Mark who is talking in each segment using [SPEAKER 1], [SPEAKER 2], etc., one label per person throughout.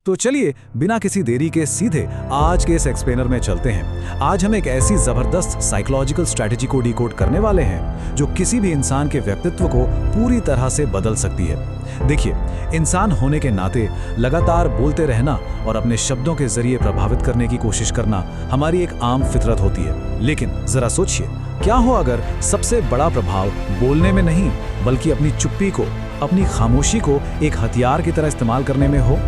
[SPEAKER 1] तो चलिए बिना किसी देरी के सीधे आज के इस एक्सप्लेनर में चलते हैं। आज हम एक ऐसी जबरदस्त साइकोलॉजिकल स्ट्रैटेजी को डिकोड करने वाले हैं जो किसी भी इंसान के व्यक्तित्व को पूरी तरह से बदल सकती है। देखिए, इंसान होने के नाते लगातार बोलते रहना और अपने शब्दों के जरिए प्रभावित करने की कोशिश करना हमारी एक आम फितरत होती है। लेकिन जरा सोचिए, क्या हो अगर सबसे बड़ा प्रभाव बोलने में नहीं बल्कि अपनी चुप्पी को, अपनी खामोशी को एक हथियार की तरह इस्तेमाल करने में हो।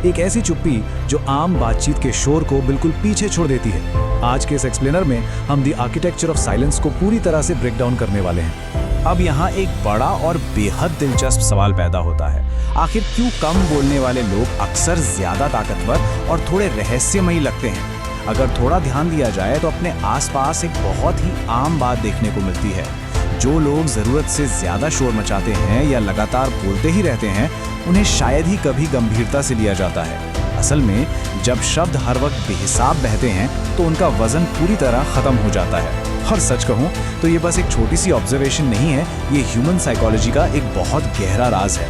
[SPEAKER 1] एक ऐसी चुप्पी जो आम बातचीत के शोर को बिल्कुल पीछे छोड़ देती है। आज के इस एक्सप्लेनर में हम द आर्किटेक्चर ऑफ साइलेंस को पूरी तरह से ब्रेक डाउन करने वाले हैं।
[SPEAKER 2] अब यहाँ एक बड़ा और बेहद दिलचस्प सवाल पैदा होता है, आखिर क्यों कम बोलने वाले लोग अक्सर ज्यादा ताकतवर और थोड़े रहस्यमयी लगते हैं? अगर थोड़ा ध्यान दिया जाए तो अपने आसपास एक बहुत ही आम बात देखने को मिलती है। जो लोग जरूरत से ज्यादा शोर मचाते हैं या लगातार बोलते ही रहते हैं, उन्हें शायद ही कभी गंभीरता से लिया जाता है। असल में जब शब्द हर वक्त बेहिसाब बहते हैं तो उनका वजन पूरी तरह खत्म हो जाता है। और सच कहूं तो ये बस एक छोटी सी ऑब्जर्वेशन नहीं है, ये ह्यूमन साइकोलॉजी का एक बहुत गहरा राज है।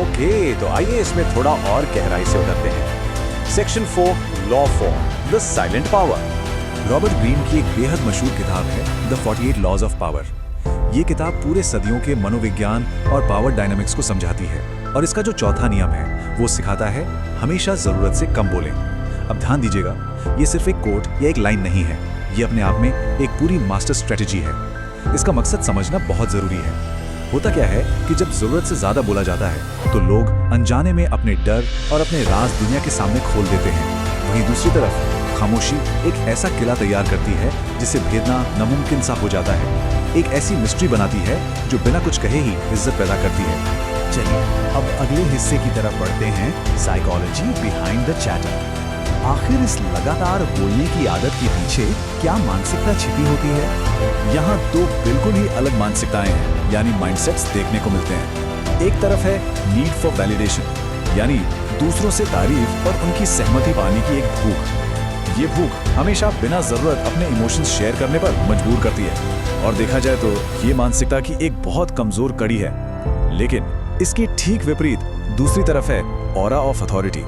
[SPEAKER 3] ओके, तो आइए इसमें थोड़ा और गहराई से उतरते हैं। Section 4, law 4, the silent power.
[SPEAKER 4] Robert Greene की एक बेहद मशहूर किताब है द 48 लॉज ऑफ पावर। ये किताब पूरे सदियों के मनोविज्ञान और पावर डायनामिक्स को समझाती है, और इसका जो चौथा नियम है वो सिखाता है हमेशा जरूरत से कम बोलें। अब ध्यान दीजिएगा, ये सिर्फ एक कोट या एक लाइन नहीं है, ये अपने आप में एक पूरी मास्टर स्ट्रेटेजी है। इसका मकसद समझना बहुत जरूरी है। होता क्या है कि जब जरूरत से ज्यादा बोला जाता है तो लोग अनजाने में अपने डर और अपने राज दुनिया के सामने खोल देते हैं। वहीं दूसरी तरफ खामोशी एक ऐसा किला तैयार करती है जिसे भेदना नामुमकिन सा हो जाता है। एक ऐसी मिस्ट्री बनाती है जो बिना कुछ कहे ही इज्जत पैदा करती है।
[SPEAKER 2] चलिए अब अगले हिस्से की तरफ बढ़ते हैं, साइकोलॉजी बिहाइंड द चैटर। आखिर इस लगातार बोलने की आदत के पीछे क्या मानसिकता छिपी होती है?
[SPEAKER 4] यहाँ दो बिल्कुल ही अलग मानसिकताएं हैं, यानी माइंडसेट्स देखने को मिलते हैं। एक तरफ है नीड फॉर वैलिडेशन, यानी दूसरों से तारीफ और उनकी सहमति पाने की एक भूख। ये भूख हमेशा बिना जरूरत अपने इमोशंस शेयर करने पर मजबूर करती है, और देखा जाए तो ये मानसिकता की एक बहुत कमजोर कड़ी है। लेकिन इसकी ठीक विपरीत दूसरी तरफ है ऑरा ऑफ अथॉरिटी।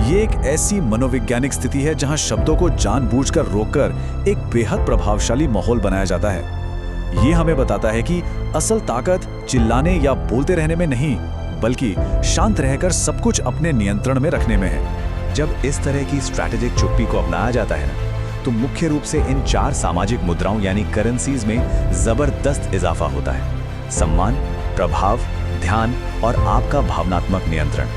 [SPEAKER 4] ये एक ऐसी मनोवैज्ञानिक स्थिति है जहां शब्दों को जानबूझकर रोककर एक बेहद प्रभावशाली माहौल बनाया जाता है। ये हमें बताता है कि असल ताकत चिल्लाने या बोलते रहने में नहीं, बल्कि शांत रहकर सब कुछ अपने नियंत्रण में रखने में है।
[SPEAKER 3] जब इस तरह की स्ट्रैटेजिक चुप्पी को अपनाया जाता है ना, तो मुख्य रूप से इन 4 सामाजिक मुद्राओं यानी करेंसीज में जबरदस्त इजाफा होता है: सम्मान, प्रभाव, ध्यान और आपका भावनात्मक नियंत्रण।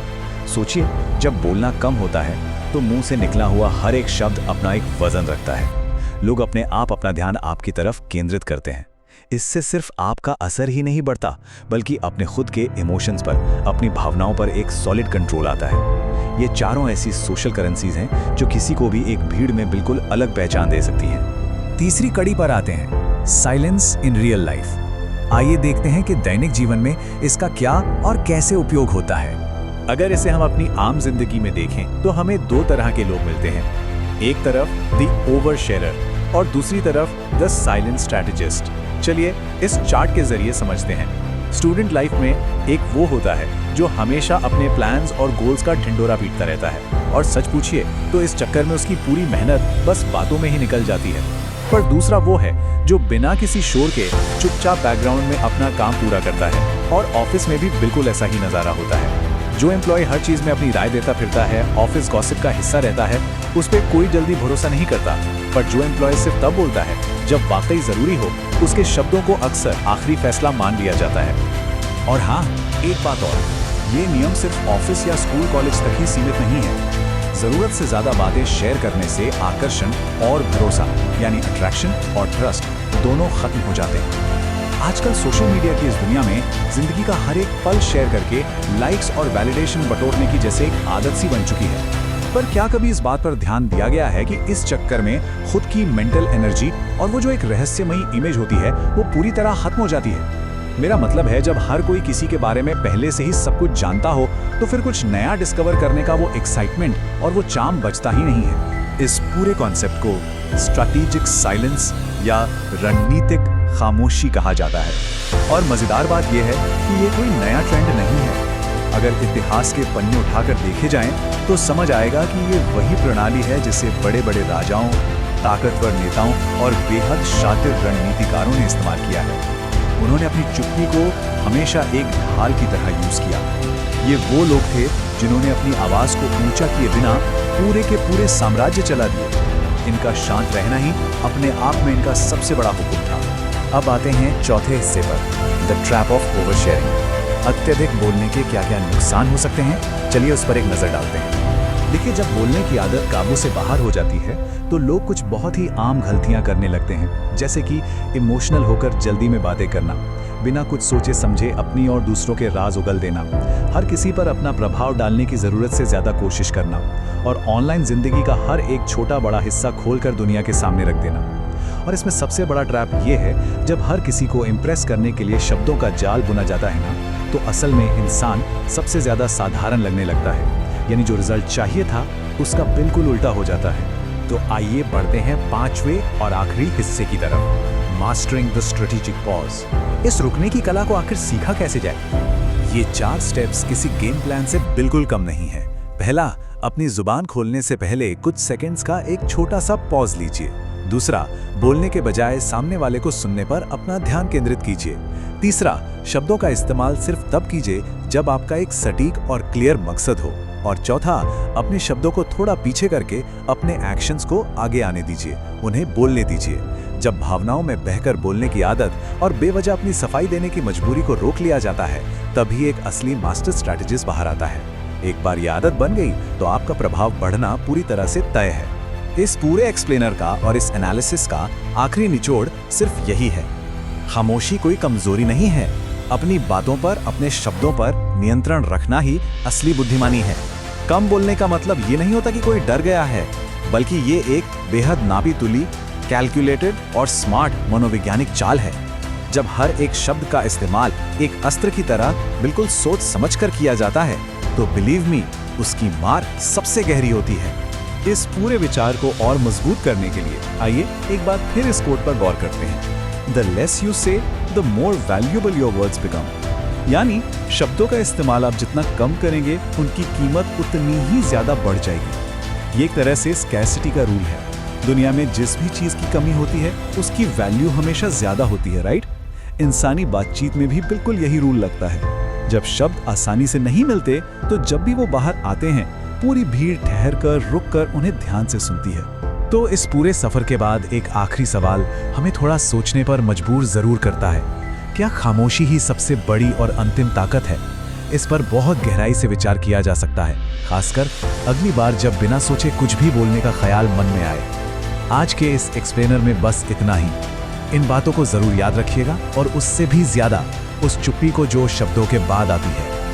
[SPEAKER 3] सोचिए, जब बोलना कम होता है तो मुंह से निकला हुआ हर एक शब्द अपना एक वजन रखता है। लोग अपने आप अपना ध्यान आपकी तरफ केंद्रित करते हैं। इससे सिर्फ आपका असर ही नहीं बढ़ता, बल्कि अपने खुद के इमोशंस पर, अपनी भावनाओं पर एक सॉलिड कंट्रोल आता है। ये चारों ऐसी सोशल करेंसीज हैं जो किसी को भी एक भीड़ में बिल्कुल अलग पहचान दे सकती हैं।
[SPEAKER 2] तीसरी कड़ी पर आते हैं, साइलेंस इन रियल लाइफ। आइए देखते हैं कि दैनिक जीवन में इसका क्या और कैसे उपयोग होता है।
[SPEAKER 3] अगर इसे हम अपनी आम जिंदगी में देखें तो हमें 2 तरह के लोग मिलते हैं। एक तरफ द ओवर शेयरर और दूसरी तरफ द साइलेंट स्ट्रैटेजिस्ट। चलिए इस चार्ट के जरिए समझते हैं। स्टूडेंट लाइफ में एक वो होता है जो हमेशा अपने प्लान्स और गोल्स का ढिंडोरा पीटता रहता है, और सच पूछिए तो इस चक्कर में उसकी पूरी मेहनत बस बातों में ही निकल जाती है। पर दूसरा वो है जो बिना किसी शोर के चुपचाप बैकग्राउंड में अपना काम पूरा करता है, और ऑफिस में भी बिल्कुल ऐसा ही नजारा होता है। जो एम्प्लॉय हर चीज में अपनी राय देता फिरता है, ऑफिस गॉसिप का हिस्सा रहता है, उस पर कोई जल्दी भरोसा नहीं करता। पर जो एम्प्लॉय सिर्फ तब बोलता है जब वाकई जरूरी हो, उसके शब्दों को अक्सर आखिरी फैसला मान लिया जाता है।
[SPEAKER 4] और हाँ, एक बात और, ये नियम सिर्फ ऑफिस या स्कूल कॉलेज तक ही सीमित नहीं है। जरूरत से ज्यादा बातें शेयर करने से आकर्षण और भरोसा, यानी अट्रैक्शन और ट्रस्ट, दोनों खत्म हो जाते हैं। आजकल सोशल मीडिया की इस दुनिया में जिंदगी का हर एक पल शेयर करके लाइक्स और वैलिडेशन बटोरने की जैसे एक आदत सी बन चुकी है। पर क्या कभी इस बात पर ध्यान दिया गया है कि इस चक्कर में खुद की मेंटल एनर्जी और वो जो एक रहस्यमयी इमेज होती है वो पूरी तरह खत्म हो जाती है? मेरा मतलब है, जब हर कोई किसी के बारे में पहले से ही सब कुछ जानता हो तो फिर कुछ नया डिस्कवर करने का वो एक्साइटमेंट और वो चार्म बचता ही नहीं है। इस पूरे कॉन्सेप्ट को स्ट्रैटेजिक साइलेंस या रणनीतिक खामोशी कहा जाता है। और मजेदार बात यह है कि ये कोई नया ट्रेंड नहीं है। अगर इतिहास के पन्ने उठाकर देखे जाएं, तो समझ आएगा कि ये वही प्रणाली है जिसे बड़े बड़े राजाओं, ताकतवर नेताओं और बेहद शातिर रणनीतिकारों ने इस्तेमाल किया है। उन्होंने अपनी चुप्पी को हमेशा एक ढाल की तरह यूज किया। ये वो लोग थे जिन्होंने अपनी आवाज को ऊंचा किए बिना पूरे के पूरे साम्राज्य चला दिए। इनका शांत रहना ही अपने आप में इनका सबसे बड़ा हुक्म था। अब आते हैं चौथे हिस्से पर, द ट्रैप ऑफ ओवरशेयरिंग। अत्यधिक बोलने के क्या क्या नुकसान हो सकते हैं, चलिए उस पर एक नजर डालते हैं। देखिए, जब बोलने की आदत काबू से बाहर हो जाती है तो लोग कुछ बहुत ही आम गलतियां करने लगते हैं, जैसे कि इमोशनल होकर जल्दी में बातें करना, बिना कुछ सोचे समझे अपनी और दूसरों के राज उगल देना, हर किसी पर अपना प्रभाव डालने की ज़रूरत से ज़्यादा कोशिश करना और ऑनलाइन ज़िंदगी का हर एक छोटा बड़ा हिस्सा खोलकर दुनिया के सामने रख देना। और इसमें सबसे बड़ा ट्रैप ये है, जब हर किसी को इम्प्रेस करने के लिए शब्दों का जाल बुना जाता है ना, तो असल में इंसान सबसे ज़्यादा साधारण लगने लगता है, यानी जो रिजल्ट चाहिए था उसका बिल्कुल उल्टा हो जाता है। तो आइए बढ़ते हैं पांचवें और आखिरी हिस्से की तरफ, मास्टरिंग द स्ट्रेटेजिक पॉज। इस रुकने की कला को आखिर सीखा कैसे जाए? ये 4 स्टेप्स किसी गेम प्लान से बिल्कुल कम नहीं है। पहला, अपनी जुबान खोलने से पहले कुछ सेकंड्स का एक छोटा सा पॉज लीजिए। दूसरा, बोलने के बजाय सामने वाले को सुनने पर अपना ध्यान केंद्रित कीजिए। तीसरा, शब्दों का इस्तेमाल सिर्फ तब कीजिए जब आपका एक सटीक और क्लियर मकसद हो। और चौथा, अपने शब्दों को थोड़ा पीछे करके अपने एक्शंस को आगे आने दीजिए, उन्हें बोलने दीजिए। जब भावनाओं में बहकर बोलने की आदत और बेवजह अपनी सफाई देने की मजबूरी को रोक लिया जाता है, तभी एक असली मास्टर स्ट्रैटेजिस्ट बाहर आता है। एक बार ये आदत बन गई तो आपका प्रभाव बढ़ना पूरी तरह से तय है। इस पूरे एक्सप्लेनर का और इस एनालिसिस का आखिरी निचोड़ सिर्फ यही है, खामोशी कोई कमजोरी नहीं है। अपनी बातों पर, अपने शब्दों पर नियंत्रण रखना ही असली बुद्धिमानी है। कम बोलने का मतलब ये नहीं होता कि कोई डर गया है, बल्कि ये एक बेहद नापी तुली, कैलकुलेटेड और स्मार्ट मनोवैज्ञानिक चाल है। जब हर एक शब्द का इस्तेमाल एक अस्त्र की तरह बिल्कुल सोच समझकर किया जाता है, तो बिलीव मी, उसकी मार सबसे गहरी होती है। इस पूरे विचार को और मजबूत करने के लिए आइए एक बार फिर इस कोट पर गौर करते हैं, The less you say, the more valuable your words become। यानी शब्दों का इस्तेमाल आप जितना कम करेंगे, उनकी कीमत उतनी ही ज्यादा बढ़ जाएगी। ये एक तरह से स्कैर्सिटी का रूल है। दुनिया में जिस भी चीज की कमी होती है, उसकी वैल्यू हमेशा ज्यादा होती है, राइट? इंसानी बातचीत में भी बिल्कुल यही रूल लगता है। जब शब्द आसानी से नहीं मिलते, तो जब भी वो बाहर आते हैं, पूरी भीड़ ठहर कर, रुक कर उन्हें ध्यान से सुनती है। तो इस पूरे सफर के बाद एक आखिरी सवाल हमें थोड़ा सोचने पर मजबूर जरूर करता है, क्या खामोशी ही सबसे बड़ी और अंतिम ताकत है? इस पर बहुत गहराई से विचार किया जा सकता है, खासकर अगली बार जब बिना सोचे कुछ भी बोलने का ख्याल मन में आए। आज के इस एक्सप्लेनर में बस इतना ही। इन बातों को जरूर याद रखिएगा और उससे भी ज्यादा उस चुप्पी को जो शब्दों के बाद आती है।